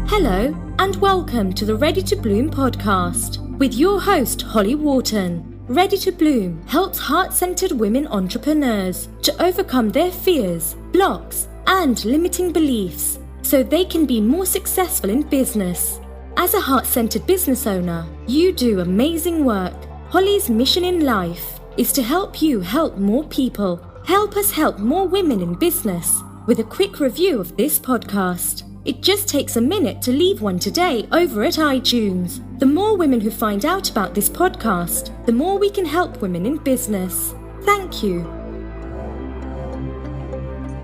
Hello and welcome to the Ready to Bloom podcast with your host Holly Wharton. Ready to Bloom helps heart-centered women entrepreneurs to overcome their fears, blocks and limiting beliefs so they can be more successful in business. As a heart-centered business owner, you do amazing work. Holly's mission in life is to help you help more people. Help us help more women in business with a quick review of this podcast. It just takes a minute to leave one today over at iTunes. The more women who find out about this podcast, the more we can help women in business. Thank you.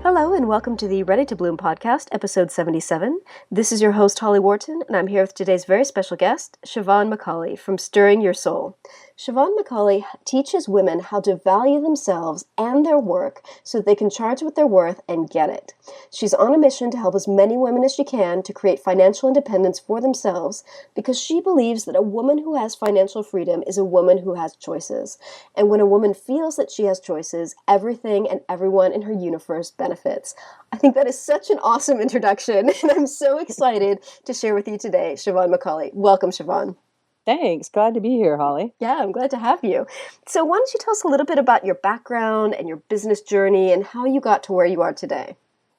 Hello and welcome to the Ready to Bloom podcast, episode 77. This is your host, Holly Wharton, and I'm here with today's very special guest, Siobhan McAuley from Stirring Your Soul. Siobhan McAuley teaches women how to value themselves and their work so they can charge with their worth and get it. She's on a mission to help as many women as she can to create financial independence for themselves because she believes that a woman who has financial freedom is a woman who has choices. And when a woman feels that she has choices, everything and everyone in her universe benefits. I think that is such an awesome introduction, and I'm so excited to share with you today, Siobhan McAuley. Welcome, Siobhan. Thanks. Glad to be here, Holly. Yeah, I'm glad to have you. So why don't you tell us a little bit about your background and your business journey and how you got to where you are today?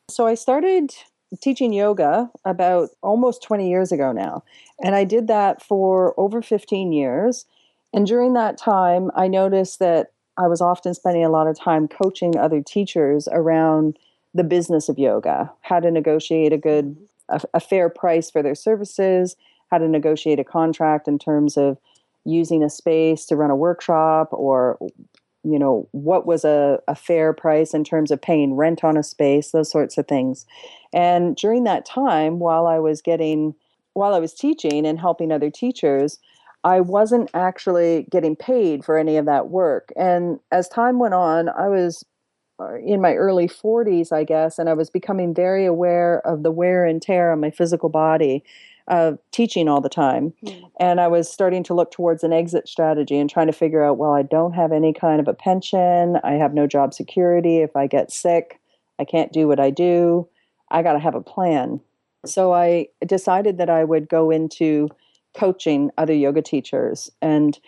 So I started teaching yoga about almost 20 years ago now, and I did that for over 15 years. And during that time, I noticed that I was often spending a lot of time coaching other teachers around the business of yoga, how to negotiate a fair price for their services, how to negotiate a contract in terms of using a space to run a workshop, or, you know, what was a fair price in terms of paying rent on a space, those sorts of things. And during that time, while I was teaching and helping other teachers, I wasn't actually getting paid for any of that work. And as time went on, I was in my early 40s, I guess, and I was becoming very aware of the wear and tear on my physical body of teaching all the time. And I was starting to look towards an exit strategy and trying to figure out, well, I don't have any kind of a pension. I have no job security. If I get sick, I can't do what I do. I got to have a plan. So I decided that I would go into coaching other yoga teachers. And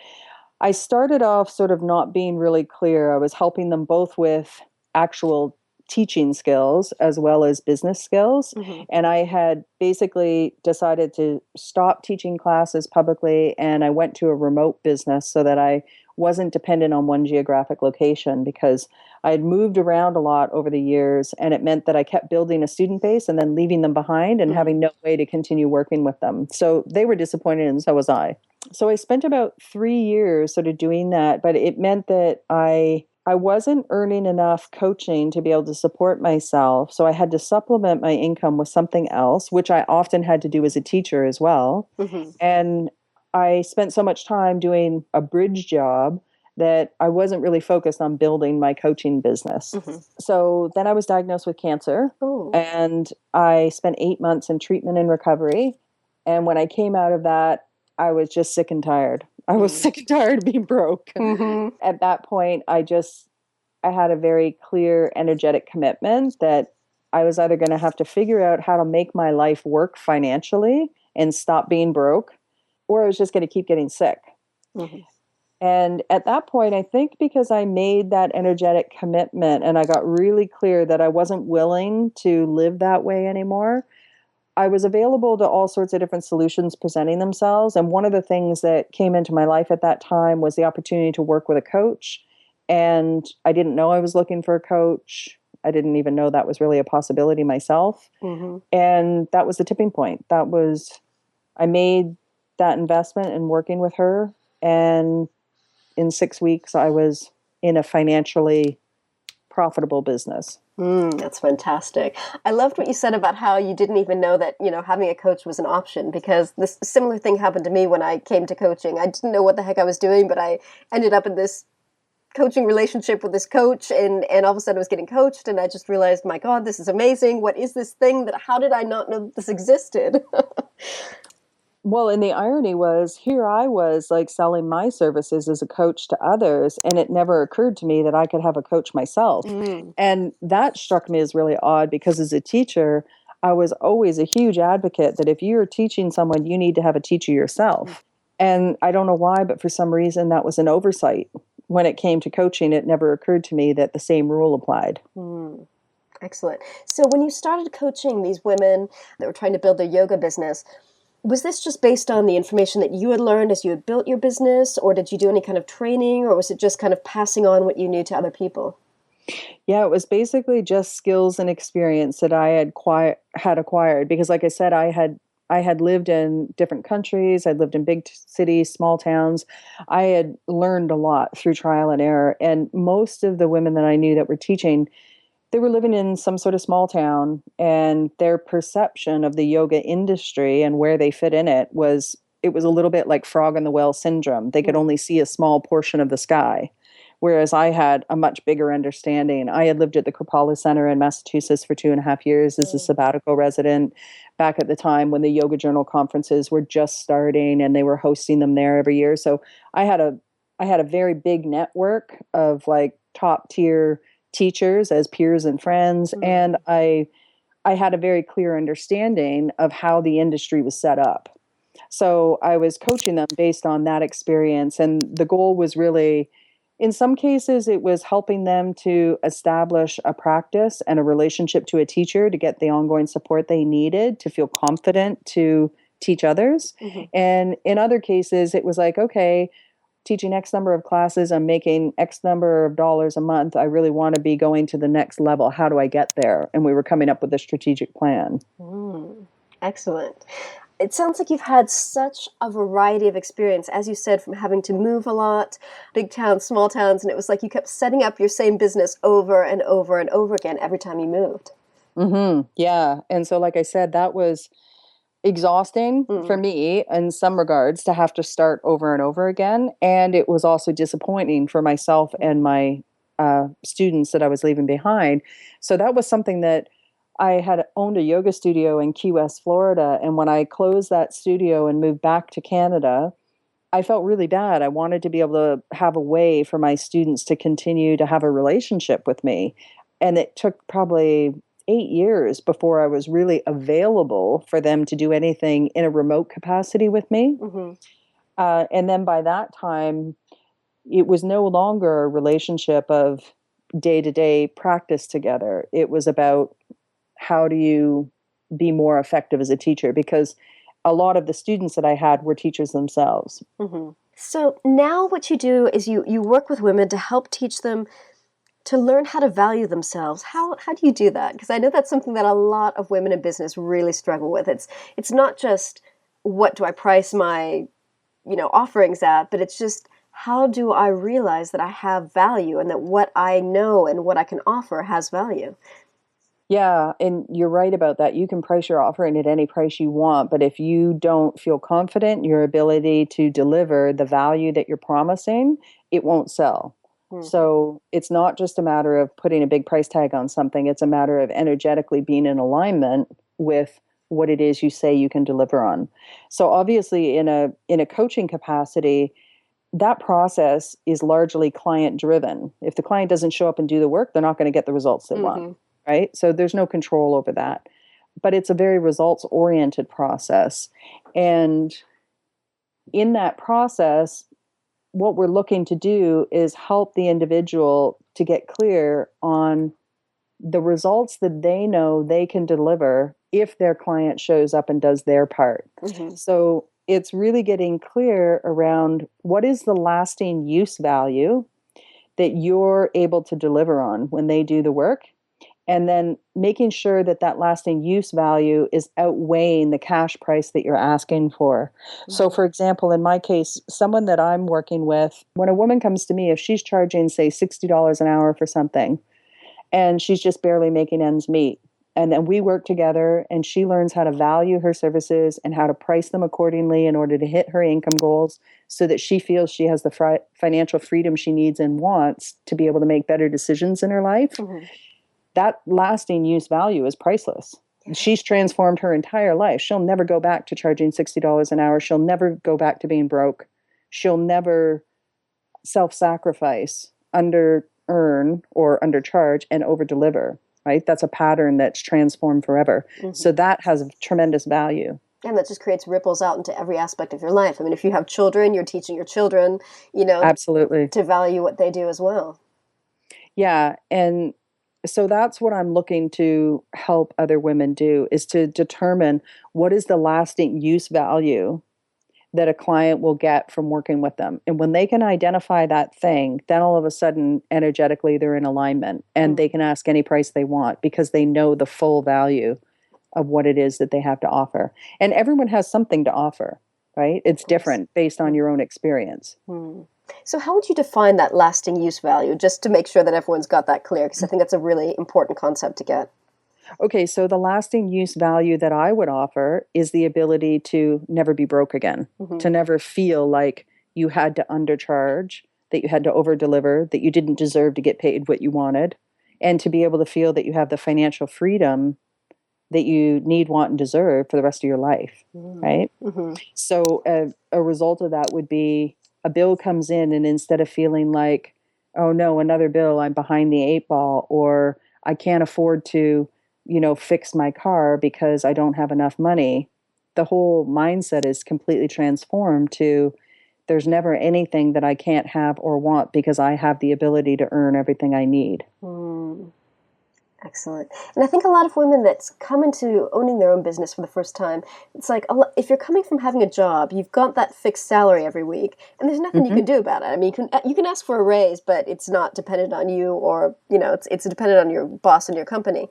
I started off sort of not being really clear. I was helping them both with actual teaching skills as well as business skills. And I had basically decided to stop teaching classes publicly, and I went to a remote business so that I wasn't dependent on one geographic location, because I had moved around a lot over the years, and it meant that I kept building a student base and then leaving them behind and having no way to continue working with them. So they were disappointed, and so was I. So I spent about 3 years sort of doing that, but it meant that I wasn't earning enough coaching to be able to support myself. So I had to supplement my income with something else, which I often had to do as a teacher as well. And I spent so much time doing a bridge job that I wasn't really focused on building my coaching business. So then I was diagnosed with cancer, and I spent 8 months in treatment and recovery. And when I came out of that, I was just sick and tired. I was sick and tired of being broke. At that point, I had a very clear, energetic commitment that I was either going to have to figure out how to make my life work financially and stop being broke, or I was just going to keep getting sick. And at that point, I think because I made that energetic commitment and I got really clear that I wasn't willing to live that way anymore, I was available to all sorts of different solutions presenting themselves. And one of the things that came into my life at that time was the opportunity to work with a coach. And I didn't know I was looking for a coach. I didn't even know that was really a possibility myself. And that was the tipping point. I made that investment in working with her. And in 6 weeks, I was in a financially profitable business. That's fantastic. I loved what you said about how you didn't even know that, having a coach was an option, because this similar thing happened to me when I came to coaching. I didn't know what the heck I was doing, but I ended up in this coaching relationship with this coach, and all of a sudden I was getting coached, and I just realized, my God, this is amazing. What is this thing how did I not know this existed? Well, and the irony was, here I was like selling my services as a coach to others, and it never occurred to me that I could have a coach myself. And that struck me as really odd, because as a teacher, I was always a huge advocate that if you're teaching someone, you need to have a teacher yourself. And I don't know why, but for some reason that was an oversight. When it came to coaching, it never occurred to me that the same rule applied. Excellent. So when you started coaching these women that were trying to build their yoga business, was this just based on the information that you had learned as you had built your business, or did you do any kind of training, or was it just kind of passing on what you knew to other people? Yeah, it was basically just skills and experience that I had acquired because, like I said, I had lived in different countries. I'd lived in big cities, small towns. I had learned a lot through trial and error. And most of the women that I knew that were teaching, they were living in some sort of small town, and their perception of the yoga industry and where they fit in it was a little bit like frog in the well syndrome. They could only see a small portion of the sky. Whereas I had a much bigger understanding. I had lived at the Kripalu Center in Massachusetts for 2.5 years as a sabbatical resident back at the time when the Yoga Journal conferences were just starting and they were hosting them there every year. So I had a very big network of like top tier teachers as peers and friends. And I had a very clear understanding of how the industry was set up. So I was coaching them based on that experience. And the goal was really, in some cases, it was helping them to establish a practice and a relationship to a teacher to get the ongoing support they needed to feel confident to teach others. And in other cases, it was like, okay, teaching X number of classes, I'm making X number of dollars a month. I really want to be going to the next level. How do I get there? And we were coming up with a strategic plan. Excellent. It sounds like you've had such a variety of experience, as you said, from having to move a lot, big towns, small towns, and it was like you kept setting up your same business over and over and over again every time you moved. Yeah. And so, like I said, that was exhausting for me in some regards to have to start over and over again. And it was also disappointing for myself and my students that I was leaving behind. So that was something that I had owned a yoga studio in Key West, Florida. And when I closed that studio and moved back to Canada, I felt really bad. I wanted to be able to have a way for my students to continue to have a relationship with me. And it took probably 8 years before I was really available for them to do anything in a remote capacity with me. And then by that time, it was no longer a relationship of day-to-day practice together. It was about how do you be more effective as a teacher? Because a lot of the students that I had were teachers themselves. So now what you do is you work with women to help teach them to learn how to value themselves. How do you do that? Because I know that's something that a lot of women in business really struggle with. It's not just what do I price my offerings at, but it's just how do I realize that I have value and that what I know and what I can offer has value. Yeah, and you're right about that. You can price your offering at any price you want, but if you don't feel confident in your ability to deliver the value that you're promising, it won't sell. So it's not just a matter of putting a big price tag on something. It's a matter of energetically being in alignment with what it is you say you can deliver on. So obviously in a coaching capacity, that process is largely client driven. If the client doesn't show up and do the work, they're not going to get the results they want. Right? So there's no control over that. But it's a very results-oriented process. And in that process, what we're looking to do is help the individual to get clear on the results that they know they can deliver if their client shows up and does their part. So it's really getting clear around what is the lasting use value that you're able to deliver on when they do the work. And then making sure that that lasting use value is outweighing the cash price that you're asking for. So, for example, in my case, someone that I'm working with, when a woman comes to me, if she's charging, say, $60 an hour for something, and she's just barely making ends meet, and then we work together and she learns how to value her services and how to price them accordingly in order to hit her income goals so that she feels she has the financial freedom she needs and wants to be able to make better decisions in her life. That lasting use value is priceless. She's transformed her entire life. She'll never go back to charging $60 an hour. She'll never go back to being broke. She'll never self-sacrifice, under-earn or undercharge and over-deliver. right? That's a pattern that's transformed forever. So that has tremendous value. And that just creates ripples out into every aspect of your life. I mean, if you have children, you're teaching your children, Absolutely. to value what they do as well. Yeah. And so that's what I'm looking to help other women do, is to determine what is the lasting use value that a client will get from working with them. And when they can identify that thing, then all of a sudden, energetically, they're in alignment and they can ask any price they want because they know the full value of what it is that they have to offer. And everyone has something to offer, right? It's different based on your own experience. So how would you define that lasting use value, just to make sure that everyone's got that clear? Because I think that's a really important concept to get. Okay, so the lasting use value that I would offer is the ability to never be broke again, to never feel like you had to undercharge, that you had to overdeliver, that you didn't deserve to get paid what you wanted, and to be able to feel that you have the financial freedom that you need, want, and deserve for the rest of your life, right? So a result of that would be a bill comes in, and instead of feeling like, oh no, another bill, I'm behind the eight ball, or I can't afford to, fix my car because I don't have enough money, the whole mindset is completely transformed to there's never anything that I can't have or want because I have the ability to earn everything I need. Excellent. And I think a lot of women that's come into owning their own business for the first time, it's like, if you're coming from having a job, you've got that fixed salary every week, and there's nothing you can do about it. I mean, you can ask for a raise, but it's not dependent on you, or, it's dependent on your boss and your company.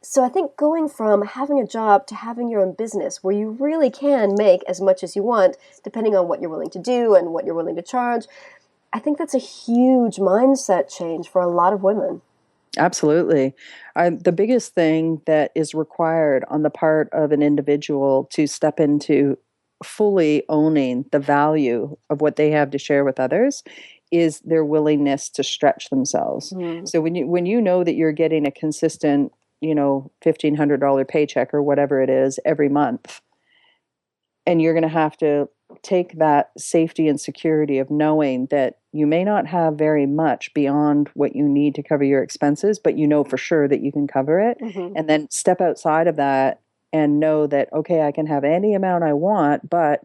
So I think going from having a job to having your own business where you really can make as much as you want, depending on what you're willing to do and what you're willing to charge, I think that's a huge mindset change for a lot of women. Absolutely. The biggest thing that is required on the part of an individual to step into fully owning the value of what they have to share with others is their willingness to stretch themselves. So when you know that you're getting a consistent, $1,500 paycheck or whatever it is every month, and you're going to have to take that safety and security of knowing that you may not have very much beyond what you need to cover your expenses, but you know for sure that you can cover it. And then step outside of that and know that, okay, I can have any amount I want, but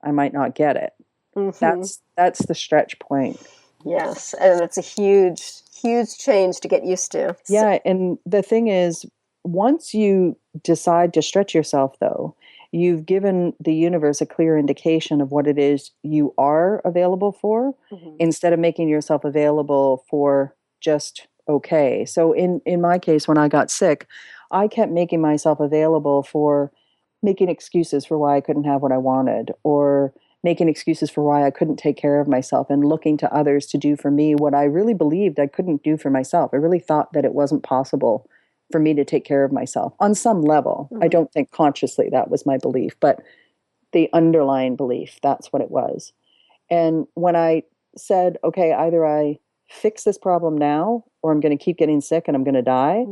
I might not get it. That's the stretch point. Yes, and it's a huge change to get used to. Yeah, and the thing is, once you decide to stretch yourself, though, you've given the universe a clear indication of what it is you are available for, instead of making yourself available for just okay. So in my case, when I got sick, I kept making myself available for making excuses for why I couldn't have what I wanted, or making excuses for why I couldn't take care of myself, and looking to others to do for me what I really believed I couldn't do for myself. I really thought that it wasn't possible for me to take care of myself on some level. I don't think consciously that was my belief, but the underlying belief, that's what it was. And when I said, okay, either I fix this problem now, or I'm going to keep getting sick and I'm going to die,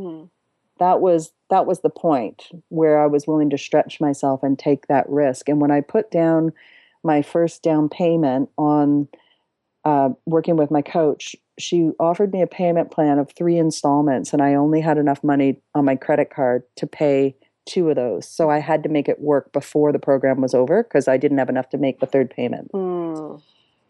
that was the point where I was willing to stretch myself and take that risk. And when I put down my first down payment on working with my coach, she offered me a payment plan of 3 installments, and I only had enough money on my credit card to pay 2 of those. So I had to make it work before the program was over because I didn't have enough to make the third payment.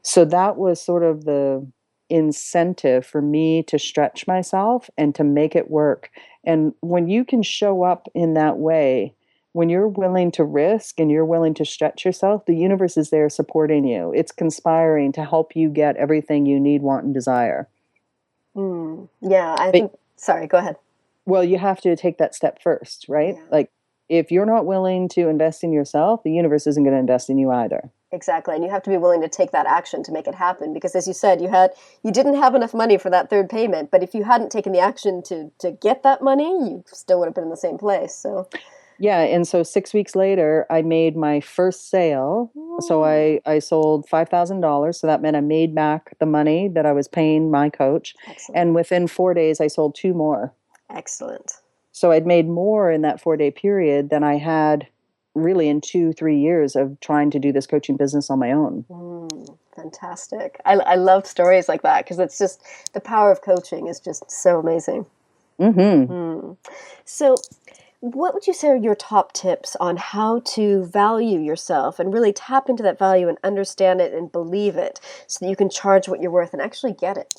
So that was sort of the incentive for me to stretch myself and to make it work. And when you can show up in that way, when you're willing to risk and you're willing to stretch yourself, the universe is there supporting you. It's conspiring to help you get everything you need, want, and desire. Yeah, I think, sorry, go ahead. Well, you have to take that step first, right? Yeah. Like, if you're not willing to invest in yourself, the universe isn't going to invest in you either. Exactly, and you have to be willing to take that action to make it happen, because as you said, you didn't have enough money for that third payment, but if you hadn't taken the action to get that money, you still would have been in the same place. So yeah, and so 6 weeks later, I made my first sale. So I sold $5,000. So that meant I made back the money that I was paying my coach. Excellent. And within 4 days, I sold 2 more. Excellent. So I'd made more in that 4-day period than I had really in 2-3 years of trying to do this coaching business on my own. Fantastic. I love stories like that, because it's just, the power of coaching is just so amazing. Mm-hmm. So what would you say are your top tips on how to value yourself and really tap into that value and understand it and believe it so that you can charge what you're worth and actually get it?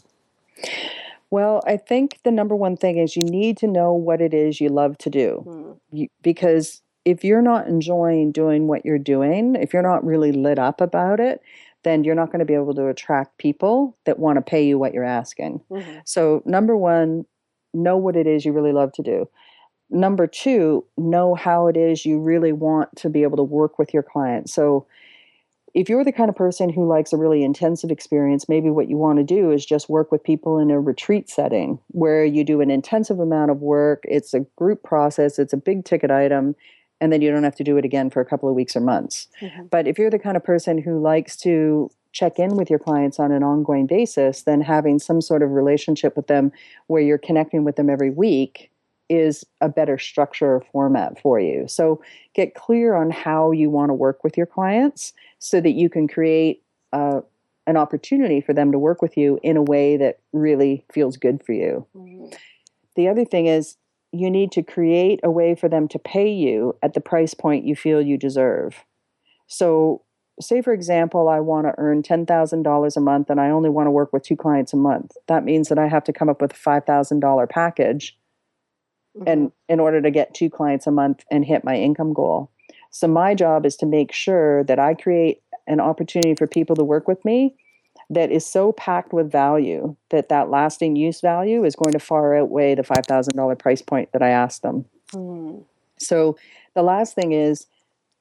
Well, I think the number one thing is you need to know what it is you love to do. Because if you're not enjoying doing what you're doing, if you're not really lit up about it, then you're not going to be able to attract people that want to pay you what you're asking. So, number one, know what it is you really love to do. Number two, know how it is you really want to be able to work with your clients. So, if you're the kind of person who likes a really intensive experience, maybe what you want to do is just work with people in a retreat setting where you do an intensive amount of work. It's a group process, it's a big ticket item, and then you don't have to do it again for a couple of weeks or months. But if you're the kind of person who likes to check in with your clients on an ongoing basis, then having some sort of relationship with them where you're connecting with them every week is a better structure or format for you. So get clear on how you want to work with your clients so that you can create an opportunity for them to work with you in a way that really feels good for you. The other thing is you need to create a way for them to pay you at the price point you feel you deserve. So say, for example, I want to earn $10,000 a month and I only want to work with 2 clients a month. That means that I have to come up with a $5,000 package and in order to get 2 clients a month and hit my income goal. So my job is to make sure that I create an opportunity for people to work with me that is so packed with value that that lasting use value is going to far outweigh the $5,000 price point that I asked them. So the last thing is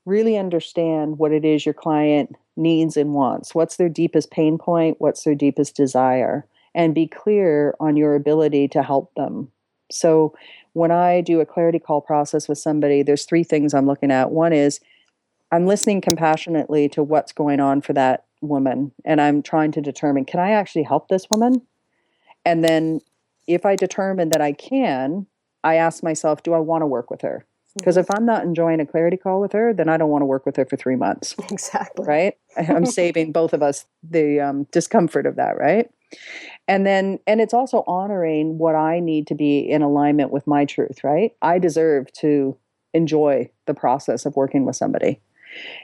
really understand what it is your client needs and wants. What's their deepest pain point? What's their deepest desire? And be clear on your ability to help them. So when I do a clarity call process with somebody, there's 3 things I'm looking at. One is I'm listening compassionately to what's going on for that woman. And I'm trying to determine, can I actually help this woman? And then if I determine that I can, I ask myself, do I want to work with her? Because if I'm not enjoying a clarity call with her, then I don't want to work with her for 3 months. Exactly. Right? I'm saving both of us the discomfort of that, right? And it's also honoring what I need to be in alignment with my truth, right? I deserve to enjoy the process of working with somebody.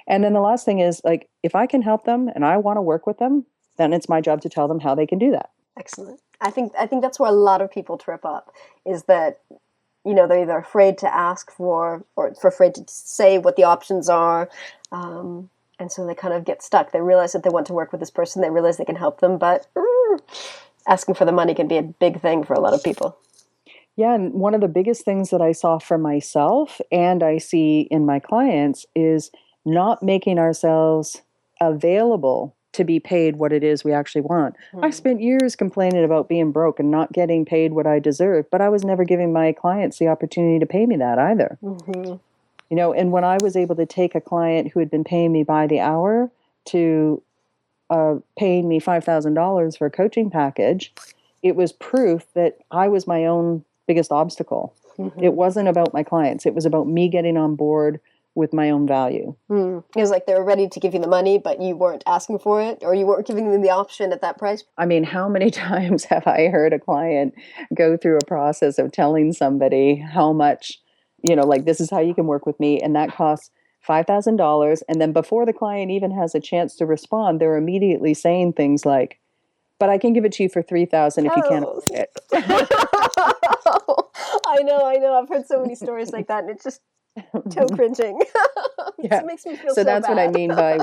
And then the last thing is, like, if I can help them and I want to work with them, then it's my job to tell them how they can do that. Excellent. I think that's where a lot of people trip up, is that, they're either afraid to ask for or afraid to say what the options are. And so they kind of get stuck. They realize that they want to work with this person. They realize they can help them, but asking for the money can be a big thing for a lot of people. Yeah, and one of the biggest things that I saw for myself and I see in my clients is not making ourselves available to be paid what it is we actually want. I spent years complaining about being broke and not getting paid what I deserve, but I was never giving my clients the opportunity to pay me that either. And when I was able to take a client who had been paying me by the hour to paying me $5,000 for a coaching package, it was proof that I was my own biggest obstacle. It wasn't about my clients. It was about me getting on board with my own value. It was like they were ready to give you the money, but you weren't asking for it, or you weren't giving them the option at that price. I mean, how many times have I heard a client go through a process of telling somebody how much, like, this is how you can work with me, and that costs $5,000. And then before the client even has a chance to respond, they're immediately saying things like, but I can give it to you for $3,000 if you can't afford it. I know. I've heard so many stories like that, and it's just toe cringing. Yeah. It makes me feel so that's bad. what I mean by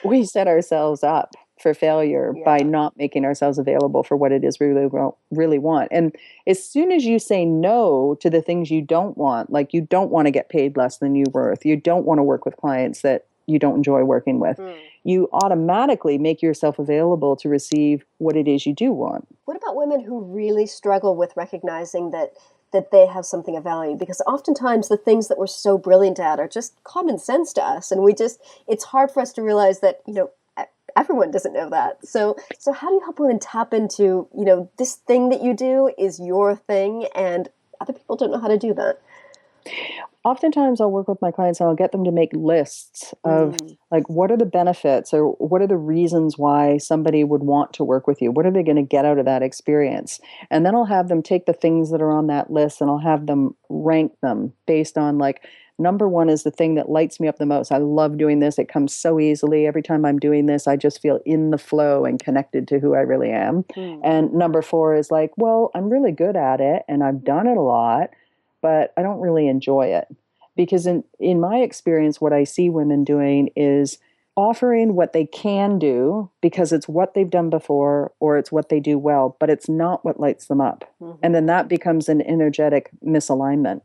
we set ourselves up for failure by not making ourselves available for what it is we really want. And as soon as you say no to the things you don't want, like you don't want to get paid less than you're worth, you don't want to work with clients that you don't enjoy working with, you automatically make yourself available to receive what it is you do want. What about women who really struggle with recognizing that they have something of value? Because oftentimes the things that we're so brilliant at are just common sense to us, and it's hard for us to realize that, everyone doesn't know that. So how do you help women tap into, this thing that you do is your thing, and other people don't know how to do that? Oftentimes I'll work with my clients and I'll get them to make lists of like, what are the benefits or what are the reasons why somebody would want to work with you? What are they going to get out of that experience? And then I'll have them take the things that are on that list and I'll have them rank them based on like, number one is the thing that lights me up the most. I love doing this. It comes so easily. Every time I'm doing this, I just feel in the flow and connected to who I really am. And number four is like, well, I'm really good at it and I've done it a lot, but I don't really enjoy it. Because in my experience, what I see women doing is offering what they can do because it's what they've done before or it's what they do well, but it's not what lights them up. And then that becomes an energetic misalignment.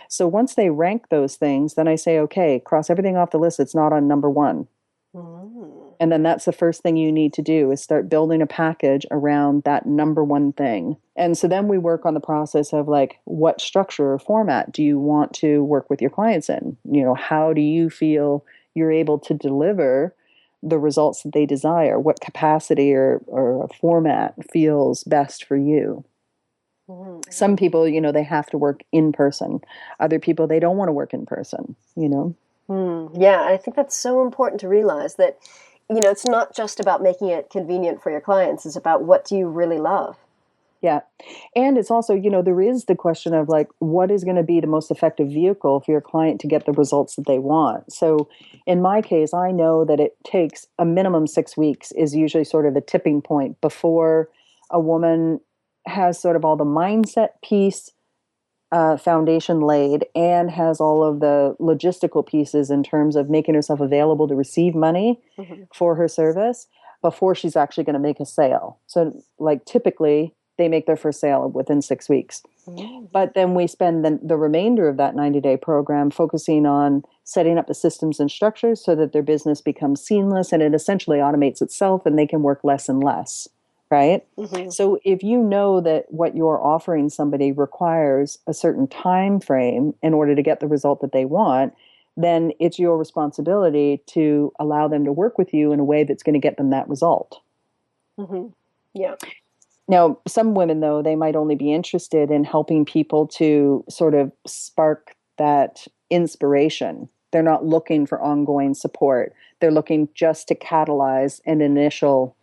So once they rank those things, then I say, okay, cross everything off the list. It's not on number one. And then that's the first thing you need to do is start building a package around that number one thing. And so then we work on the process of like, what structure or format do you want to work with your clients in? You know, how do you feel you're able to deliver the results that they desire? What capacity or format feels best for you? Some people, you know, they have to work in person. Other people, they don't want to work in person, you know? Yeah, I think that's so important to realize that, you know, it's not just about making it convenient for your clients. It's about what do you really love? Yeah. And it's also, you know, there is the question of like, what is going to be the most effective vehicle for your client to get the results that they want? So in my case, I know that it takes a minimum 6 weeks is usually sort of the tipping point before a woman has sort of all the mindset piece foundation laid and has all of the logistical pieces in terms of making herself available to receive money for her service before she's actually going to make a sale. So like typically they make their first sale within 6 weeks. But then we spend the remainder of that 90-day program focusing on setting up the systems and structures so that their business becomes seamless and it essentially automates itself and they can work less and less. Right? So if you know that what you're offering somebody requires a certain time frame in order to get the result that they want, then it's your responsibility to allow them to work with you in a way that's going to get them that result. Yeah. Now, some women, though, they might only be interested in helping people to sort of spark that inspiration. They're not looking for ongoing support. They're looking just to catalyze an initial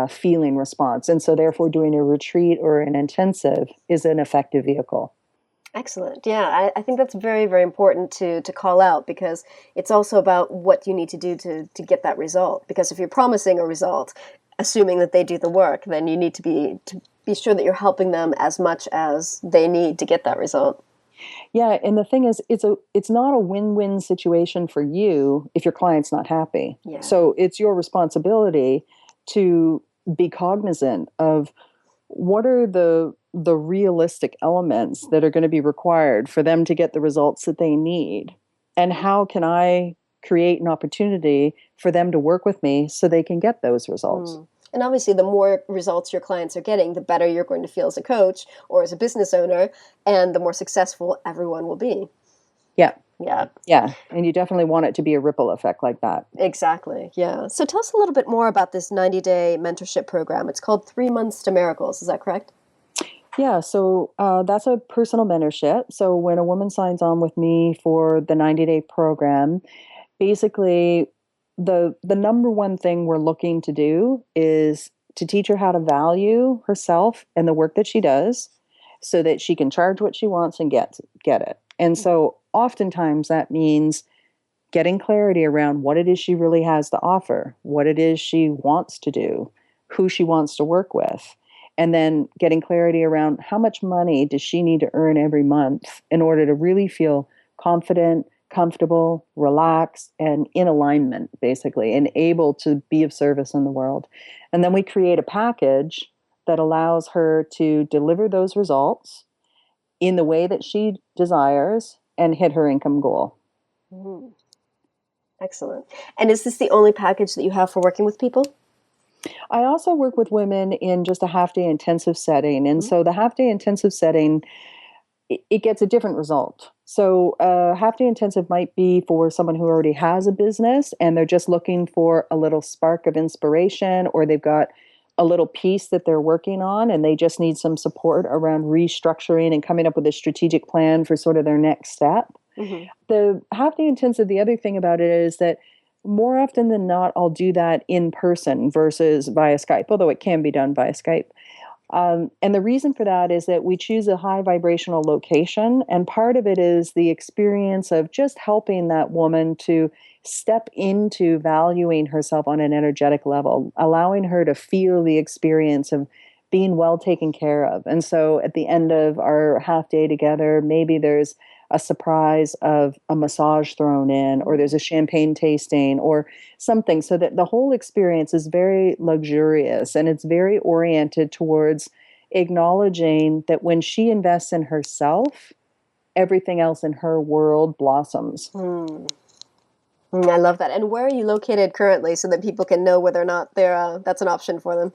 feeling response. And so therefore doing a retreat or an intensive is an effective vehicle. Excellent. Yeah, I think that's very, very important to call out because it's also about what you need to do to get that result. Because if you're promising a result, assuming that they do the work, then you need to be sure that you're helping them as much as they need to get that result. Yeah, and the thing is, it's not a win-win situation for you if your client's not happy. Yeah. So it's your responsibility to be cognizant of what are the realistic elements that are going to be required for them to get the results that they need, and how can I create an opportunity for them to work with me so they can get those results. And obviously, the more results your clients are getting, the better you're going to feel as a coach or as a business owner, and the more successful everyone will be. Yeah. Yeah. Yeah. And you definitely want it to be a ripple effect like that. Exactly. Yeah. So tell us a little bit more about this 90-day mentorship program. It's called 3 Months to Miracles. Is that correct? Yeah. So that's a personal mentorship. So when a woman signs on with me for the 90-day program, basically the number one thing we're looking to do is to teach her how to value herself and the work that she does so that she can charge what she wants and get it. And so oftentimes that means getting clarity around what it is she really has to offer, what it is she wants to do, who she wants to work with, and then getting clarity around how much money does she need to earn every month in order to really feel confident, comfortable, relaxed, and in alignment, basically, and able to be of service in the world. And then we create a package that allows her to deliver those results in the way that she desires and hit her income goal. Excellent. And is this the only package that you have for working with people? I also work with women in just a half-day intensive setting. And so the half-day intensive setting, it gets a different result. So a half-day intensive might be for someone who already has a business and they're just looking for a little spark of inspiration, or they've got a little piece that they're working on, and they just need some support around restructuring and coming up with a strategic plan for sort of their next step. Mm-hmm. The half day intensive, the other thing about it is that more often than not, I'll do that in person versus via Skype, although it can be done via Skype. And the reason for that is that we choose a high vibrational location. And part of it is the experience of just helping that woman to step into valuing herself on an energetic level, allowing her to feel the experience of being well taken care of. And so at the end of our half day together, maybe there's a surprise of a massage thrown in, or there's a champagne tasting or something, so that the whole experience is very luxurious and it's very oriented towards acknowledging that when she invests in herself, everything else in her world blossoms. I love that. And where are you located currently so that people can know whether or not that's an option for them?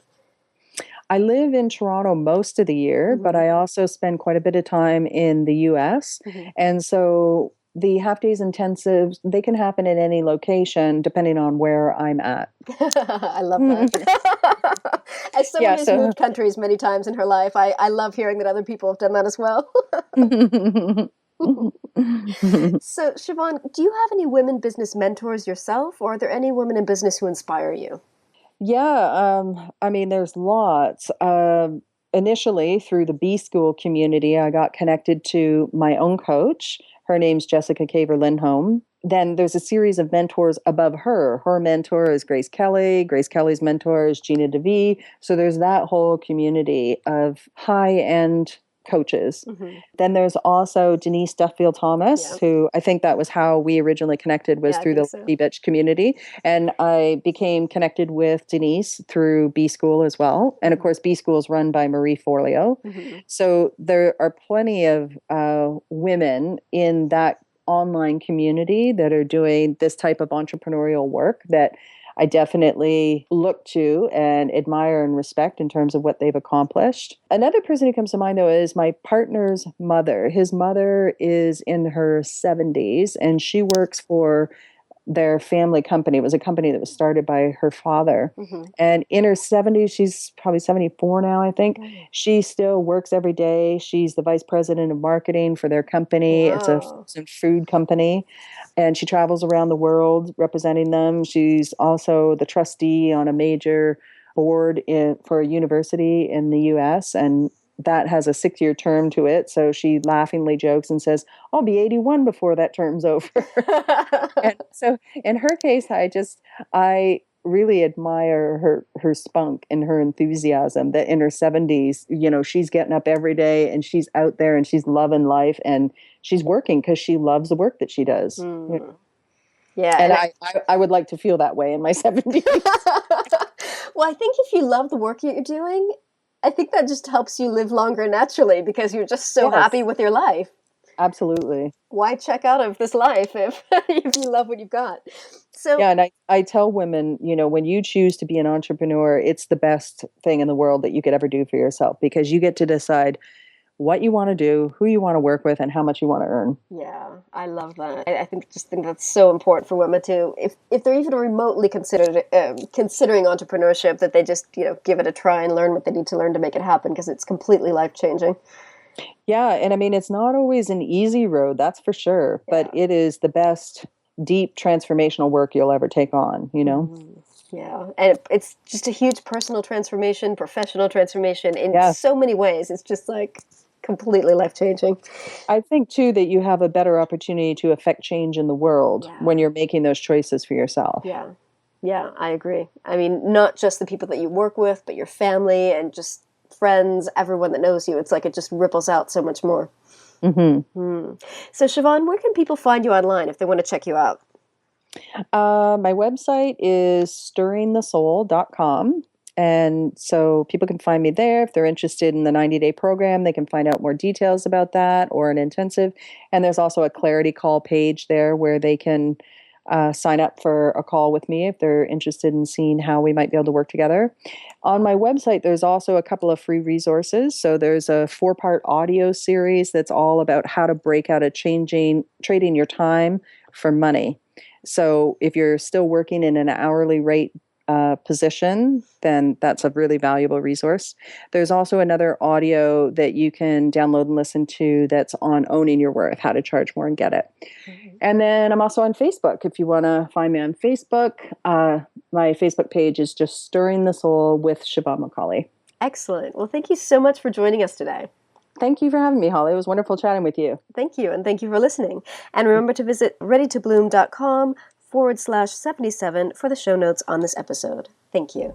I live in Toronto most of the year, but I also spend quite a bit of time in the US. And so the half days intensives, they can happen in any location depending on where I'm at. I love that. As someone who's moved countries many times in her life, I love hearing that other people have done that as well. So, Siobhan, do you have any women business mentors yourself, or are there any women in business who inspire you? Yeah, I mean, there's lots. Initially, through the B School community, I got connected to my own coach. Her name's Jessica Caver-Lindholm. Then there's a series of mentors above her. Her mentor is Grace Kelly. Grace Kelly's mentor is Gina DeVee. So there's that whole community of high-end coaches. Then there's also Denise Duffield-Thomas, who I think that was how we originally connected, was through the Lucky Bitch community. And I became connected with Denise through B School as well. And of course, B School is run by Marie Forleo. So there are plenty of women in that online community that are doing this type of entrepreneurial work that I definitely look to and admire and respect in terms of what they've accomplished. Another person who comes to mind, though, is my partner's mother. His mother is in her 70s, and she works for their family company. It was a company that was started by her father. And in her 70s, she's probably 74 now, I think. She still works every day. She's the vice president of marketing for their company. It's a food company. And she travels around the world representing them. She's also the trustee on a major board for a university in the US, and that has a 6-year term to it. So she laughingly jokes and says, I'll be 81 before that term's over. And so in her case, I really admire her spunk and her enthusiasm, that in her 70s, she's getting up every day and she's out there and she's loving life and she's working because she loves the work that she does. Yeah. And I would like to feel that way in my 70s. Well, I think if you love the work you're doing, I think that just helps you live longer naturally because you're just so happy with your life. Absolutely. Why check out of this life if you love what you've got? So yeah, and I tell women, when you choose to be an entrepreneur, it's the best thing in the world that you could ever do for yourself, because you get to decide what you want to do, who you want to work with, and how much you want to earn. Yeah, I love that. I think that's so important for women to, if they're even remotely considering entrepreneurship, that they just give it a try and learn what they need to learn to make it happen, because it's completely life-changing. Yeah, and I mean, it's not always an easy road, that's for sure, but it is the best deep transformational work you'll ever take on, Yeah, and it's just a huge personal transformation, professional transformation in so many ways. It's just like completely life-changing. I think, too, that you have a better opportunity to affect change in the world when you're making those choices for yourself. Yeah, I agree. I mean, not just the people that you work with, but your family and just friends, everyone that knows you. It's like it just ripples out so much more. So, Siobhan, where can people find you online if they want to check you out? My website is stirringthesoul.com. And so people can find me there. If they're interested in the 90-day program, they can find out more details about that, or an intensive. And there's also a clarity call page there where they can sign up for a call with me if they're interested in seeing how we might be able to work together. On my website, there's also a couple of free resources. So there's a 4-part audio series that's all about how to break out of trading your time for money. So if you're still working in an hourly rate position, then that's a really valuable resource. There's also another audio that you can download and listen to that's on owning your worth, how to charge more and get it. Mm-hmm. And then I'm also on Facebook. If you want to find me on Facebook, my Facebook page is just Stirring the Soul with Siobhan McAuley. Excellent. Well, thank you so much for joining us today. Thank you for having me, Holly. It was wonderful chatting with you. Thank you, and thank you for listening. And remember to visit readytobloom.com/77 for the show notes on this episode. Thank you.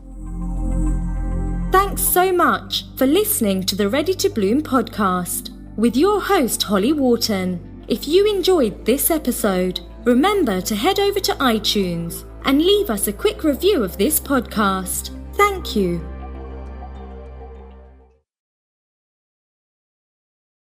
Thanks so much for listening to the Ready to Bloom podcast with your host, Holly Wharton. If you enjoyed this episode, remember to head over to iTunes and leave us a quick review of this podcast. Thank you.